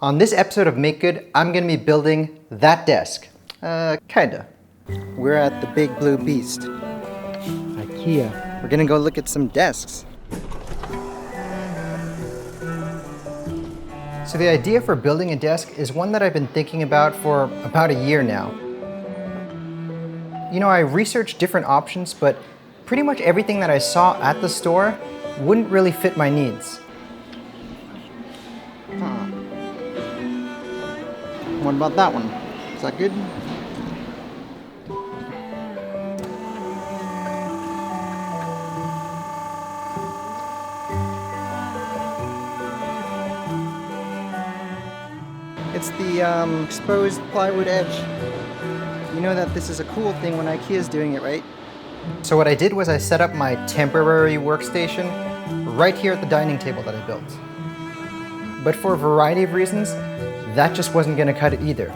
On this episode of Make Good, I'm going to be building that desk. Kinda. We're at the Big Blue Beast, IKEA. We're gonna go look at some desks. So the idea for building a desk is one that I've been thinking about for about a year now. You know, I researched different options, but pretty much everything that I saw at the store wouldn't really fit my needs. What about that one? Is that good? It's the exposed plywood edge. You know that this is a cool thing when IKEA's doing it, right? So what I did was I set up my temporary workstation right here at the dining table that I built. But for a variety of reasons, that just wasn't going to cut it either.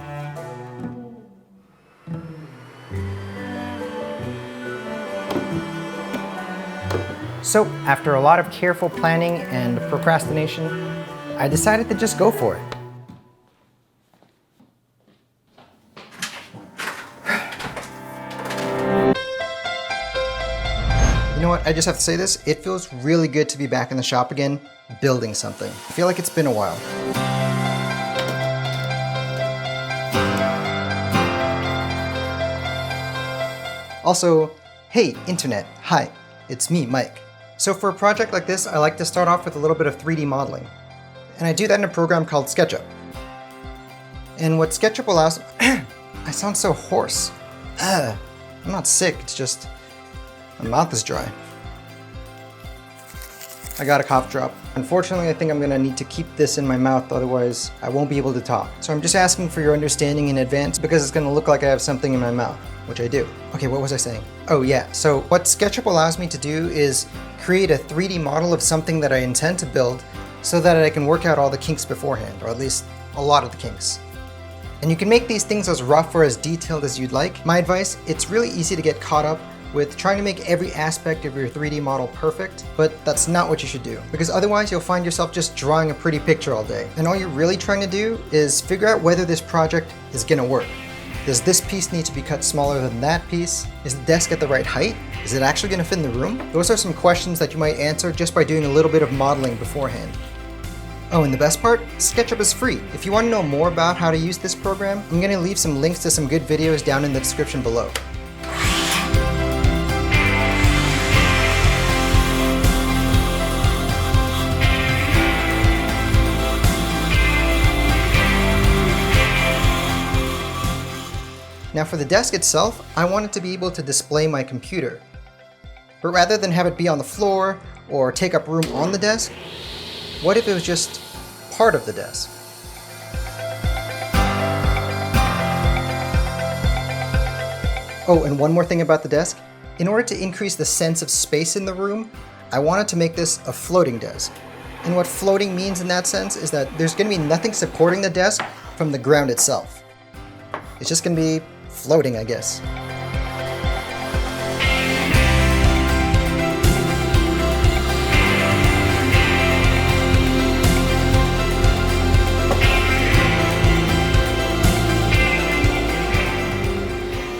So after a lot of careful planning and procrastination, I decided to just go for it. You know what, I just have to say this, it feels really good to be back in the shop again, building something. I feel like it's been a while. Also, hey internet, hi, it's me, Mike. So for a project like this, I like to start off with a little bit of 3D modeling. And I do that in a program called SketchUp. And what SketchUp allows, I sound so hoarse. I'm not sick, it's just, my mouth is dry. I got a cough drop. Unfortunately, I think I'm gonna need to keep this in my mouth, otherwise I won't be able to talk. So I'm just asking for your understanding in advance because it's gonna look like I have something in my mouth, which I do. Okay, what was I saying? Oh yeah, so what SketchUp allows me to do is create a 3D model of something that I intend to build so that I can work out all the kinks beforehand, or at least a lot of the kinks. And you can make these things as rough or as detailed as you'd like. My advice, it's really easy to get caught up with trying to make every aspect of your 3D model perfect, but that's not what you should do, because otherwise you'll find yourself just drawing a pretty picture all day. And all you're really trying to do is figure out whether this project is gonna work. Does this piece need to be cut smaller than that piece? Is the desk at the right height? Is it actually gonna fit in the room? Those are some questions that you might answer just by doing a little bit of modeling beforehand. Oh, and the best part? SketchUp is free. If you want to know more about how to use this program, I'm going to leave some links to some good videos down in the description below. Now for the desk itself, I wanted to be able to display my computer. But rather than have it be on the floor or take up room on the desk, what if it was just part of the desk? Oh, and one more thing about the desk. In order to increase the sense of space in the room, I wanted to make this a floating desk. And what floating means in that sense is that there's going to be nothing supporting the desk from the ground itself. It's just going to be floating, I guess.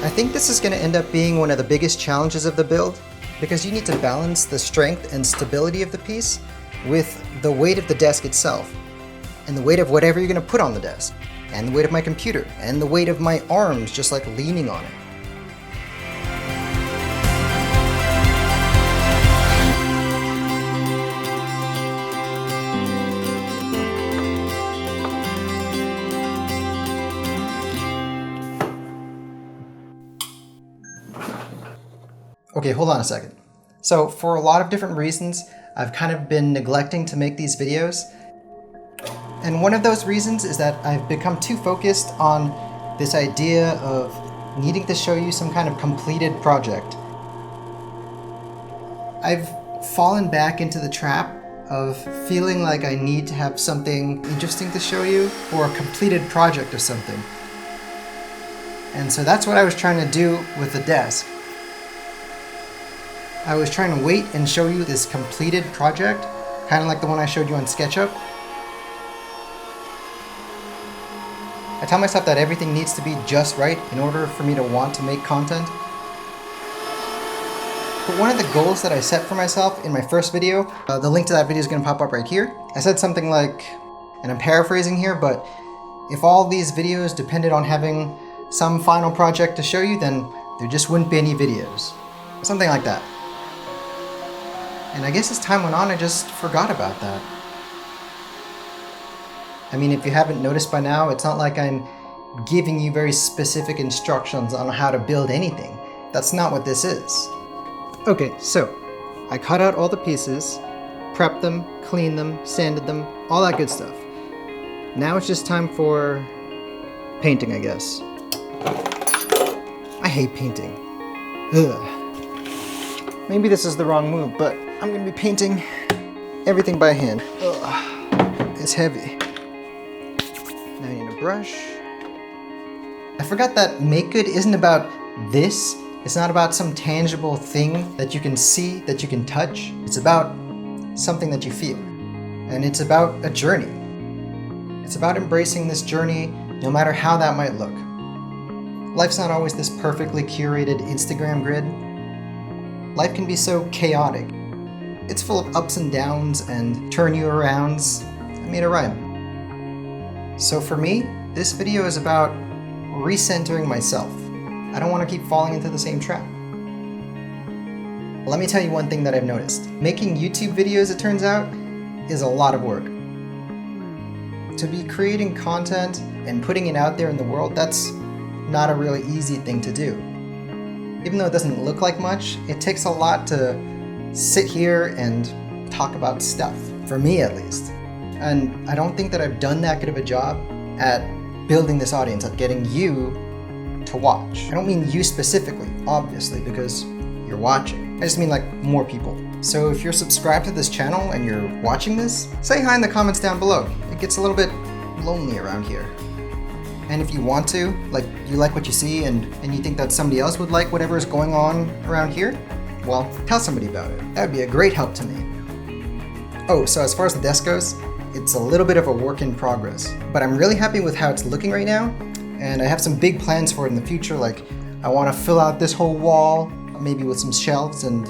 I think this is going to end up being one of the biggest challenges of the build, because you need to balance the strength and stability of the piece with the weight of the desk itself, and the weight of whatever you're going to put on the desk, and the weight of my computer, and the weight of my arms just like leaning on it. Okay, hold on a second. So for a lot of different reasons, I've kind of been neglecting to make these videos. And one of those reasons is that I've become too focused on this idea of needing to show you some kind of completed project. I've fallen back into the trap of feeling like I need to have something interesting to show you or a completed project of something. And so that's what I was trying to do with the desk. I was trying to wait and show you this completed project, kind of like the one I showed you on SketchUp. I tell myself that everything needs to be just right in order for me to want to make content. But one of the goals that I set for myself in my first video, the link to that video is going to pop up right here. I said something like, and I'm paraphrasing here, but if all these videos depended on having some final project to show you, then there just wouldn't be any videos. Something like that. And I guess as time went on, I just forgot about that. I mean, if you haven't noticed by now, it's not like I'm giving you very specific instructions on how to build anything. That's not what this is. Okay, so I cut out all the pieces, prepped them, cleaned them, sanded them, all that good stuff. Now it's just time for painting, I guess. I hate painting. Ugh. Maybe this is the wrong move, but I'm gonna be painting everything by hand. Ugh. It's heavy. Now I need a brush. I forgot that make good isn't about this. It's not about some tangible thing that you can see, that you can touch. It's about something that you feel. And it's about a journey. It's about embracing this journey, no matter how that might look. Life's not always this perfectly curated Instagram grid. Life can be so chaotic. It's full of ups and downs and turn you arounds. I made a rhyme. So for me, this video is about recentering myself. I don't want to keep falling into the same trap. Let me tell you one thing that I've noticed. Making YouTube videos, it turns out, is a lot of work. To be creating content and putting it out there in the world, that's not a really easy thing to do. Even though it doesn't look like much, it takes a lot to sit here and talk about stuff, for me at least. And I don't think that I've done that good of a job at building this audience, at getting you to watch. I don't mean you specifically, obviously, because you're watching. I just mean like more people. So if you're subscribed to this channel and you're watching this, say hi in the comments down below. It gets a little bit lonely around here. And if you want to, like you like what you see and you think that somebody else would like whatever is going on around here, well, tell somebody about it. That would be a great help to me. Oh, so as far as the desk goes, it's a little bit of a work in progress, but I'm really happy with how it's looking right now. And I have some big plans for it in the future, like I want to fill out this whole wall, maybe with some shelves and,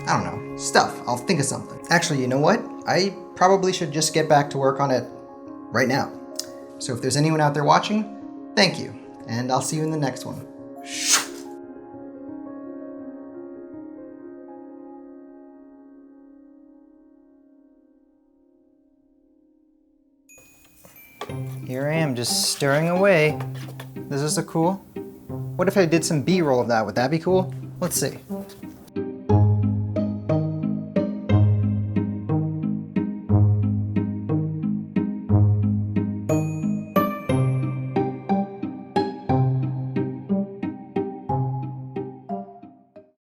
I don't know, stuff. I'll think of something. Actually, you know what? I probably should just get back to work on it right now. So if there's anyone out there watching, thank you, and I'll see you in the next one. Here I am, just stirring away. Is this a cool? What if I did some B-roll of that? Would that be cool? Let's see.